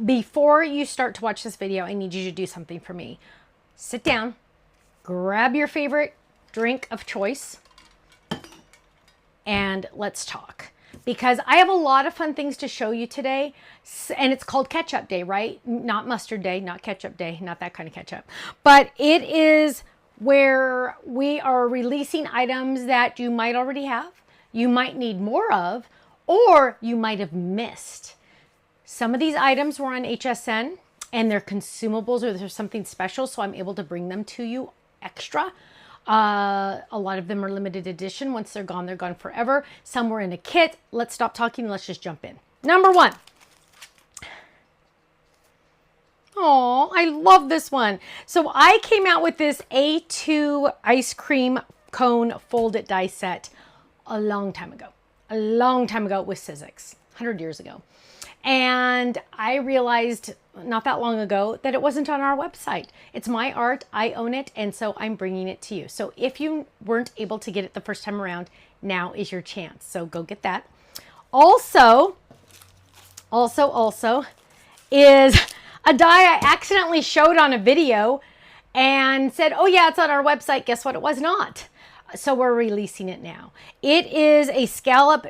before you start to watch this video, I need you to do something for me. Sit down, grab your favorite drink of choice, and let's talk. Because I have a lot of fun things to show you today. And it's called Ketchup Day, right? Not Mustard Day, not Ketchup Day, not that kind of ketchup. But it is where we are releasing items that you might already have, you might need more of, or you might have missed. Some of these items were on HSN and they're consumables or there's something special, so I'm able to bring them to you extra. A lot of them are limited edition. Once they're gone forever. Some were in a kit. Let's stop talking. Let's just jump in. Number one. Oh, I love this one. So I came out with this A2 ice cream cone folded die set a long time ago. A long time ago with Sizzix, 100 years ago. And I realized not that long ago that it wasn't on our website. It's my art, I own it, and so I'm bringing it to you. So if you weren't able to get it the first time around, now is your chance. So go get that. Also is a die I accidentally showed on a video and said, oh yeah, it's on our website. Guess what? It was not. So we're releasing it now. It is a scallop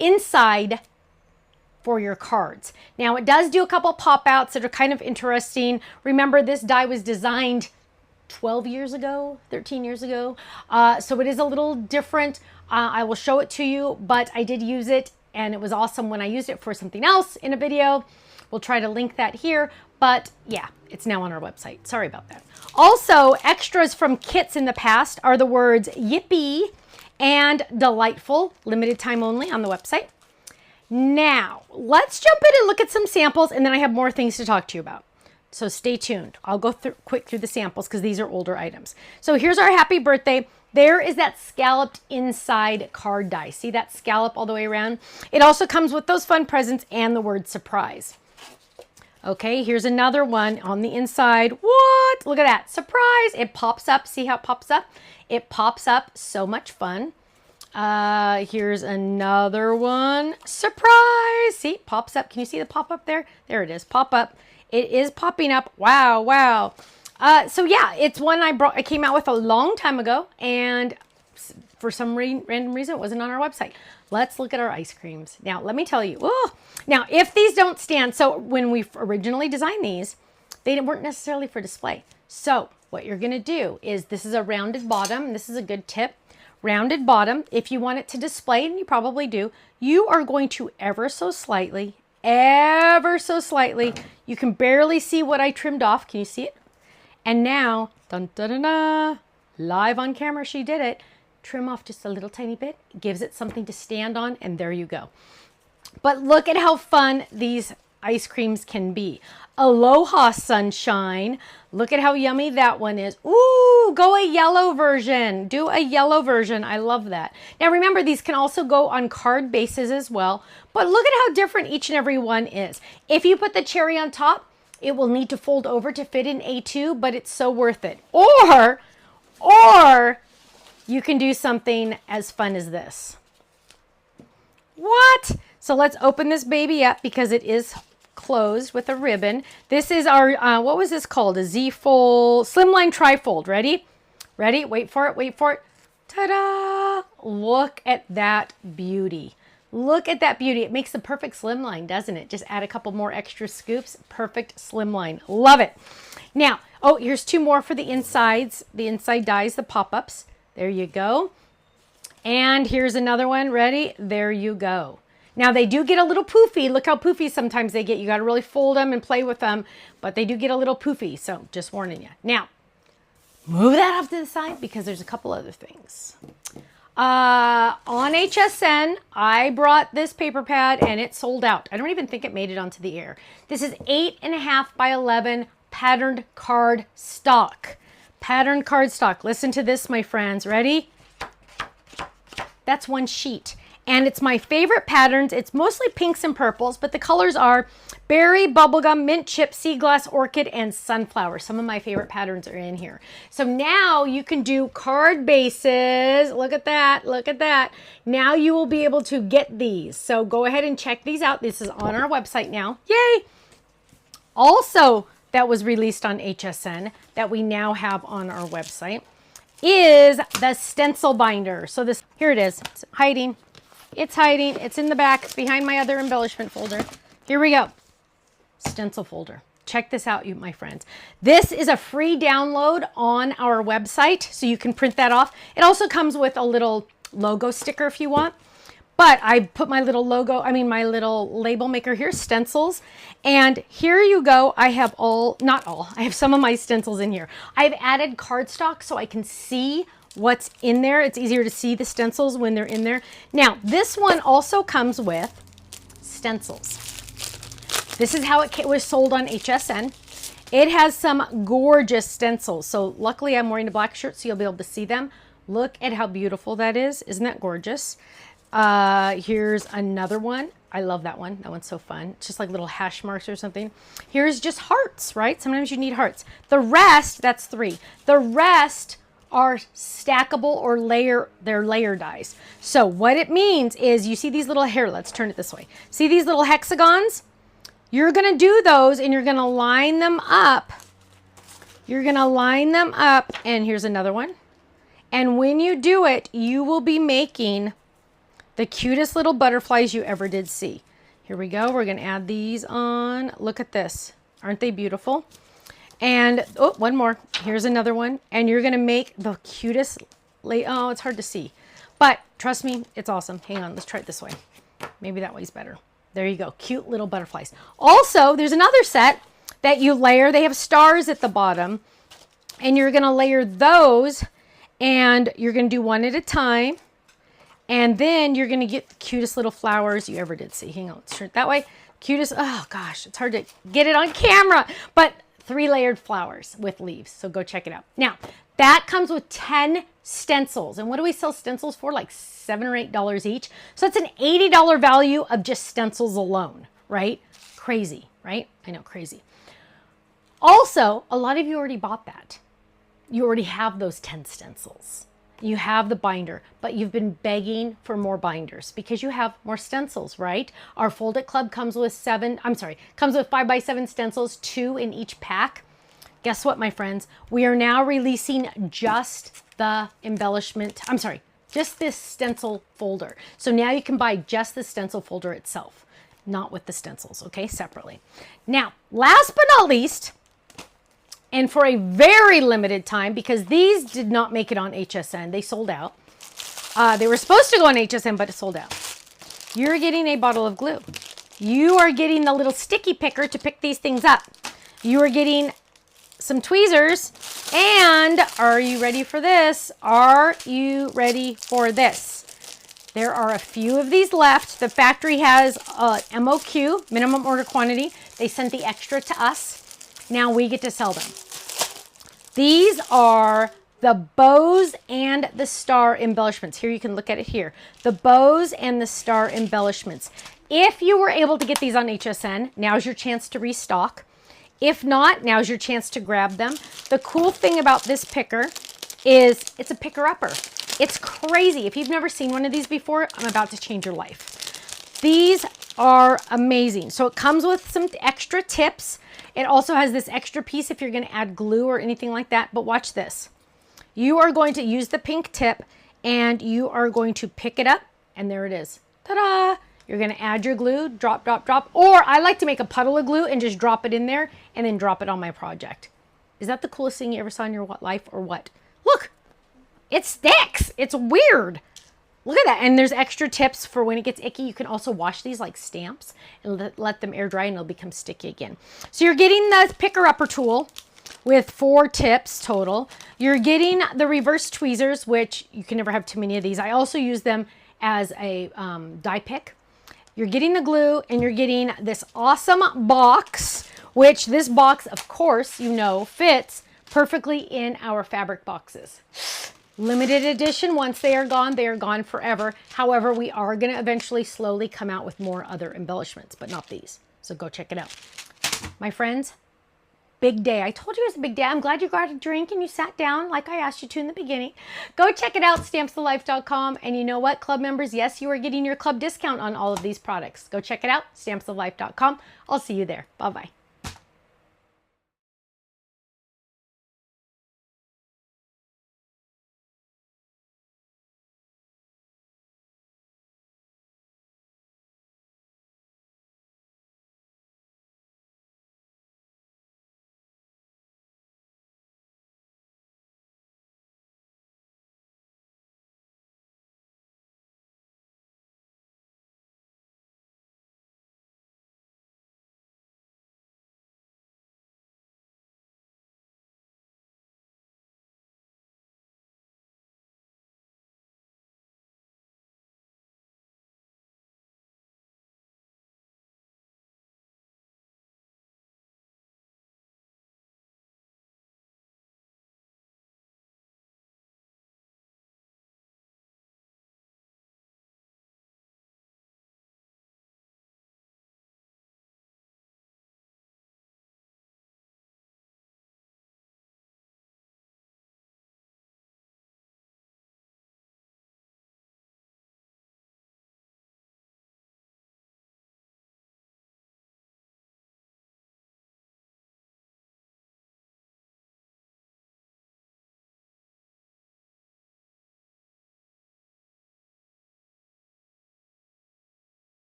inside for your cards. Now it does do a couple pop outs that are kind of interesting. Remember, this die was designed 12 years ago, 13 years ago. So it is a little different. I will show it to you, but I did use it and it was awesome when I used it for something else in a video. We'll try to link that here, but yeah, it's now on our website. Sorry about that. Also, extras from kits in the past are the words Yippee and Delightful, limited time only on the website. Now, let's jump in and look at some samples, and then I have more things to talk to you about. So stay tuned. I'll go quick through the samples because these are older items. So here's our happy birthday. There is that scalloped inside card die. See that scallop all the way around? It also comes with those fun presents and the word surprise. Okay, here's another one on the inside. What? Look at that. Surprise. It pops up. See how it pops up? It pops up. So much fun. Here's another one. Surprise! See, pops up. Can you see the pop up there? There it is. Pop up. It is popping up. Wow, wow. So yeah, it's one I came out with a long time ago, and for some random reason, it wasn't on our website. Let's look at our ice creams. Now, let me tell you. Oh, now, if these don't stand, so when we originally designed these, they weren't necessarily for display. So what you're going to do is, this is a rounded bottom. This is a good tip. Rounded bottom. If you want it to display, and you probably do, you are going to ever so slightly, you can barely see what I trimmed off. Can you see it? And now, dun, dun, dun, dun, live on camera, she did it. Trim off just a little tiny bit, gives it something to stand on, and there you go. But look at how fun these ice creams can be. Aloha Sunshine. Look at how yummy that one is. Ooh, go a yellow version. Do a yellow version. I love that. Now remember, these can also go on card bases as well. But look at how different each and every one is. If you put the cherry on top, it will need to fold over to fit in A2, but it's so worth it. Or you can do something as fun as this. What? So let's open this baby up because it is closed with a ribbon. This is our, what was this called? A Z-fold, slimline trifold. Ready? Ready? Wait for it. Wait for it. Ta-da! Look at that beauty. Look at that beauty. It makes the perfect slimline, doesn't it? Just add a couple more extra scoops. Perfect slimline. Love it. Now, oh, here's two more for the insides. The inside dies, the pop-ups. There you go. And here's another one. Ready? There you go. Now they do get a little poofy. Look how poofy sometimes they get. You got to really fold them and play with them, but they do get a little poofy. So just warning you. Now, move that off to the side because there's a couple other things. On HSN, I brought this paper pad and it sold out. I don't even think it made it onto the air. This is 8.5 by 11 patterned card stock. Patterned card stock. Listen to this, my friends. Ready? That's one sheet. And it's my favorite patterns. It's mostly pinks and purples, but the colors are berry, bubblegum, mint chip, sea glass, orchid, and sunflower. Some of my favorite patterns are in here. So now you can do card bases. Look at that. Look at that. Now you will be able to get these. So go ahead and check these out. This is on our website now. Yay! Also, that was released on HSN that we now have on our website is the Stencil Binder. So this, here it is. It's hiding. It's hiding. It's in the back behind my other embellishment folder. Here we go. Stencil folder. Check this out, my friends. This is a free download on our website, so you can print that off. It also comes with a little logo sticker if you want. But I put my little logo, my little label maker here, Stencils. And here you go. I have not all, I have some of my stencils in here. I've added cardstock so I can see what's in there. It's easier to see the stencils when they're in there. Now, this one also comes with stencils. This is how it was sold on HSN. It has some gorgeous stencils. So luckily I'm wearing a black shirt so you'll be able to see them. Look at how beautiful that is. Isn't that gorgeous? Here's another one. I love that one. That one's so fun. It's just like little hash marks or something. Here's just hearts, right? Sometimes you need hearts. The rest, that's 3. The rest are stackable or they're layer dies. So what it means is you see these little let's turn it this way. See these little hexagons? You're going to do those and you're going to line them up. You're going to line them up. And here's another one. And when you do it, you will be making the cutest little butterflies you ever did see. Here we go. We're going to add these on. Look at this. Aren't they beautiful? And, oh, one more. Here's another one. And you're going to make the cutest, oh, it's hard to see. But trust me, it's awesome. Hang on. Let's try it this way. Maybe that way's better. There you go. Cute little butterflies. Also, there's another set that you layer. They have stars at the bottom. And you're going to layer those. And you're going to do one at a time. And then you're going to get the cutest little flowers you ever did see. Hang on, let's turn it that way. Cutest, oh gosh, it's hard to get it on camera. But 3 layered flowers with leaves. So go check it out. Now, that comes with 10 stencils. And what do we sell stencils for? Like $7 or $8 each. So that's an $80 value of just stencils alone, right? Crazy, right? I know, crazy. Also, a lot of you already bought that. You already have those 10 stencils. You have the binder, but you've been begging for more binders because you have more stencils, right? Our Fold It Club comes with 5x7 stencils, 2 in each pack. Guess what, my friends? We are now releasing just the just this stencil folder. So now you can buy just the stencil folder itself, not with the stencils, okay, separately. Now, last but not least, and for a very limited time, because these did not make it on HSN, they sold out. They were supposed to go on HSN, but it sold out. You're getting a bottle of glue. You are getting the little sticky picker to pick these things up. You are getting some tweezers. And are you ready for this? Are you ready for this? There are a few of these left. The factory has MOQ, minimum order quantity. They sent the extra to us. Now we get to sell them. These are the bows and the star embellishments. Here you can look at it here. The bows and the star embellishments. If you were able to get these on HSN, now's your chance to restock. If not, now's your chance to grab them. The cool thing about this picker is it's a picker-upper. It's crazy. If you've never seen one of these before, I'm about to change your life. These are amazing. So it comes with some extra tips. It also has this extra piece if you're going to add glue or anything like that. But watch this. You are going to use the pink tip and you are going to pick it up and there it is. Ta-da! You're going to add your glue, drop, drop, drop. Or I like to make a puddle of glue and just drop it in there and then drop it on my project. Is that the coolest thing you ever saw in your life or what? Look, it sticks. It's weird. Look at that. And there's extra tips for when it gets icky. You can also wash these like stamps and let them air dry and it'll become sticky again. So you're getting the picker-upper tool with 4 tips total. You're getting the reverse tweezers, which you can never have too many of these. I also use them as a die pick. You're getting the glue and you're getting this awesome box, which this box, of course, you know, fits perfectly in our fabric boxes. Limited edition. Once they are gone forever. However, we are going to eventually slowly come out with more other embellishments, but not these. So go check it out. My friends, big day. I told you it was a big day. I'm glad you got a drink and you sat down like I asked you to in the beginning. Go check it out, stampsoflife.com. And you know what, club members? Yes, you are getting your club discount on all of these products. Go check it out, stampsoflife.com. I'll see you there. Bye-bye.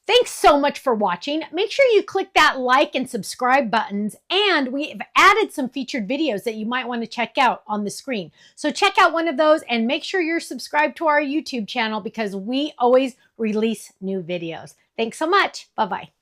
Thanks so much for watching. Make sure you click that like and subscribe buttons, and we've added some featured videos that you might want to check out on the screen. So check out one of those and make sure you're subscribed to our YouTube channel because we always release new videos. Thanks so much. Bye-bye.